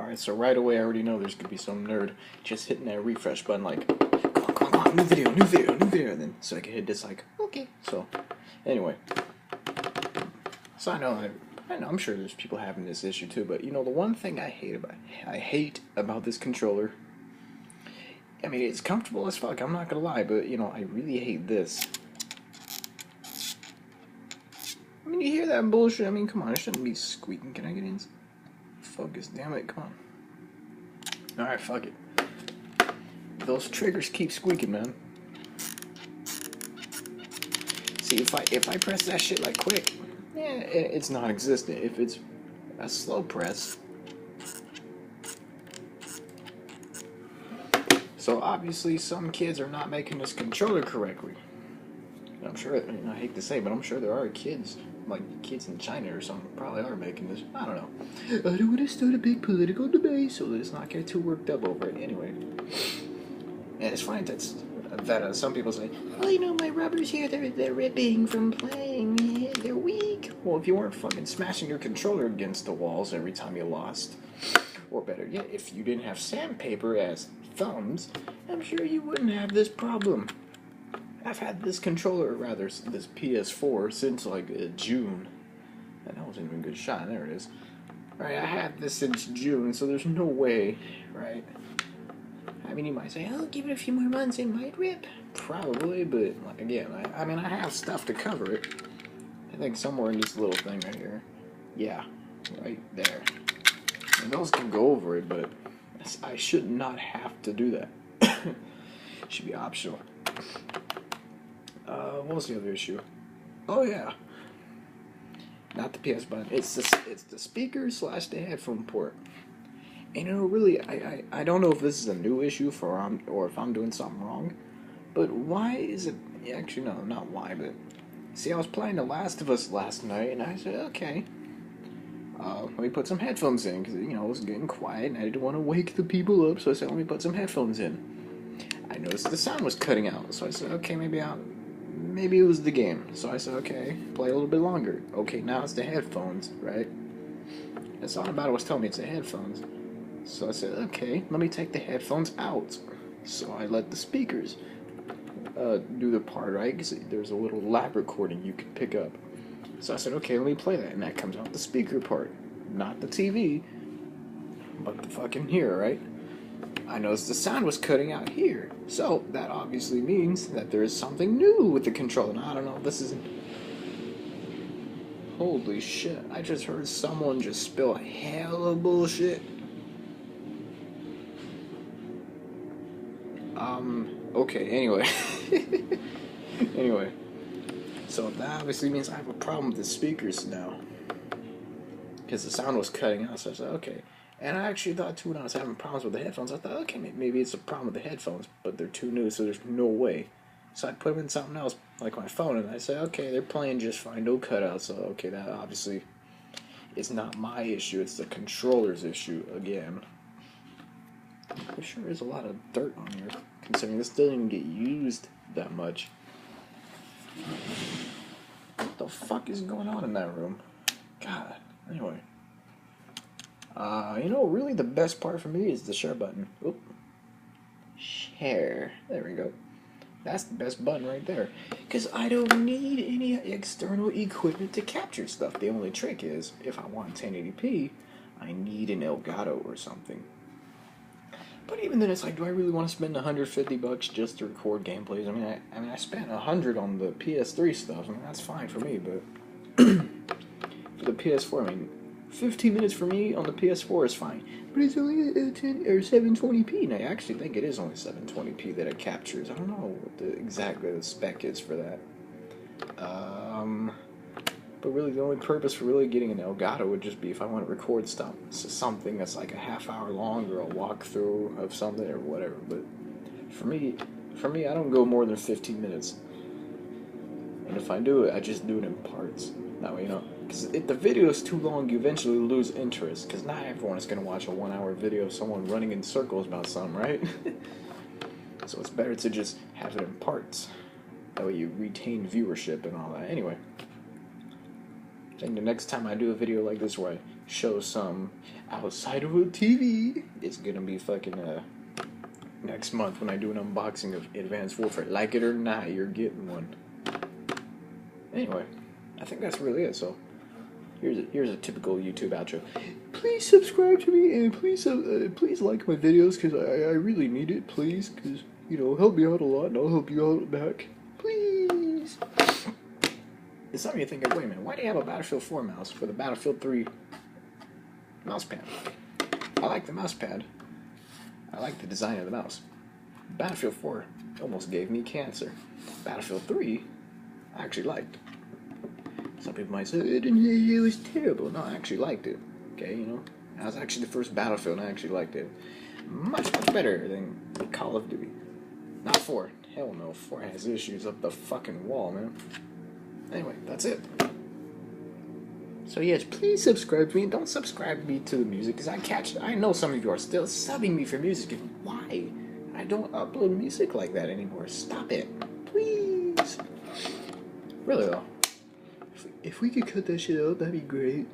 Alright, so right away I already know there's gonna be some nerd just hitting that refresh button like, come on, new video, and then so I can hit dislike. Okay. So, anyway. So I know I'm sure there's people having this issue too, but you know the one thing I hate about this controller. I mean, it's comfortable as fuck, I'm not gonna lie, but you know, I really hate this. I mean, you hear that bullshit? I mean, come on, it shouldn't be squeaking. Can I get in? Focus, damn it, come on. Alright, fuck it. Those triggers keep squeaking, man. See, if I press that shit like quick, yeah, it's non-existent. If it's a slow press. So obviously some kids are not making this controller correctly. I'm sure, I hate to say, but I'm sure there are kids, like kids in China or something, probably are making this. I don't know. I don't want to start a big political debate, so let's not get too worked up over it. Anyway, and it's funny that some people say, well, you know, my rubbers here, they're ripping from playing. They're weak. Well, if you weren't fucking smashing your controller against the walls every time you lost, or better yet, if you didn't have sandpaper as thumbs, I'm sure you wouldn't have this problem. I've had this controller, or rather, this PS4, since like June. And that wasn't even a good shot. There it is. Right, I had this since June, so there's no way, right? I mean, you might say, oh, give it a few more months, it might rip. Probably, but like, again, I mean, I have stuff to cover it. I think somewhere in this little thing right here. Yeah, right there. And those can go over it, but I should not have to do that. It should be optional. What was the other issue? Oh yeah, not the PS button. It's the speaker / the headphone port. And you know, really, I don't know if this is a new issue or if I'm doing something wrong. But why is it? Actually, no, not why. But see, I was playing The Last of Us last night, and I said, okay, let me put some headphones in because you know it was getting quiet, and I didn't want to wake the people up. So I said, let me put some headphones in. I noticed the sound was cutting out, so I said, okay, maybe it was the game. So I said, okay, play a little bit longer. Okay, now it's the headphones, right? That's all about it was telling me it's the headphones. So I said, okay, let me take the headphones out. So I let the speakers do the part, right? Because there's a little lab recording you can pick up. So I said, okay, let me play that. And that comes out the speaker part. Not the TV, but the fucking here, right? I noticed the sound was cutting out here. So that obviously means that there is something new with the controller. Now, I don't know if this isn't... Holy shit, I just heard someone just spill hella bullshit. Okay, anyway. Anyway. So that obviously means I have a problem with the speakers now. Because the sound was cutting out, so I said, okay. And I actually thought too when I was having problems with the headphones, I thought, okay, maybe it's a problem with the headphones, but they're too new, so there's no way. So I put them in something else, like my phone, and I said, okay, they're playing just fine, no cutouts, so okay, that obviously is not my issue, it's the controller's issue again. There sure is a lot of dirt on here, considering this doesn't even get used that much. What the fuck is going on in that room? God, anyway. You know, really the best part for me is the share button. Oop. Share. There we go. That's the best button right there. Because I don't need any external equipment to capture stuff. The only trick is, if I want 1080p, I need an Elgato or something. But even then, it's like, do I really want to spend $150 just to record gameplays? I mean, I spent $100 on the PS3 stuff. I mean, that's fine for me, but for the PS4, I mean, 15 minutes for me on the PS4 is fine. But it's only 10 or 720p, and I actually think it is only 720p that it captures. I don't know what exactly the spec is for that. But really, the only purpose for really getting an Elgato would just be if I want to record stuff, so something that's like a half hour long or a walkthrough of something or whatever. But for me, I don't go more than 15 minutes. And if I do it, I just do it in parts. That way, you know, because if the video is too long, you eventually lose interest. Because not everyone is going to watch a 1 hour video of someone running in circles about something, right? So it's better to just have it in parts. That way you retain viewership and all that. Anyway. I think the next time I do a video like this where I show some outside of a TV, it's gonna be fucking next month when I do an unboxing of Advanced Warfare. Like it or not, you're getting one. Anyway, I think that's really it. So here's a typical YouTube outro. Please subscribe to me and please like my videos because I really need it. Please, because help me out a lot and I'll help you out back. Please. It's something you're thinking, wait a minute, why do you have a Battlefield 4 mouse for the Battlefield 3 mouse pad? I like the mouse pad. I like the design of the mouse. Battlefield 4 almost gave me cancer. Battlefield 3, I actually liked. Some people might say, it was terrible. No, I actually liked it. Okay, that was actually the first Battlefield and I actually liked it. Much better than Call of Duty. Not 4. Hell no, 4 has issues up the fucking wall, man. Anyway, that's it. So yes, please subscribe to me. Don't subscribe me to the music, because I know some of you are still subbing me for music. Why? I don't upload music like that anymore. Stop it. Please. Really though. If we could cut that shit out, that'd be great.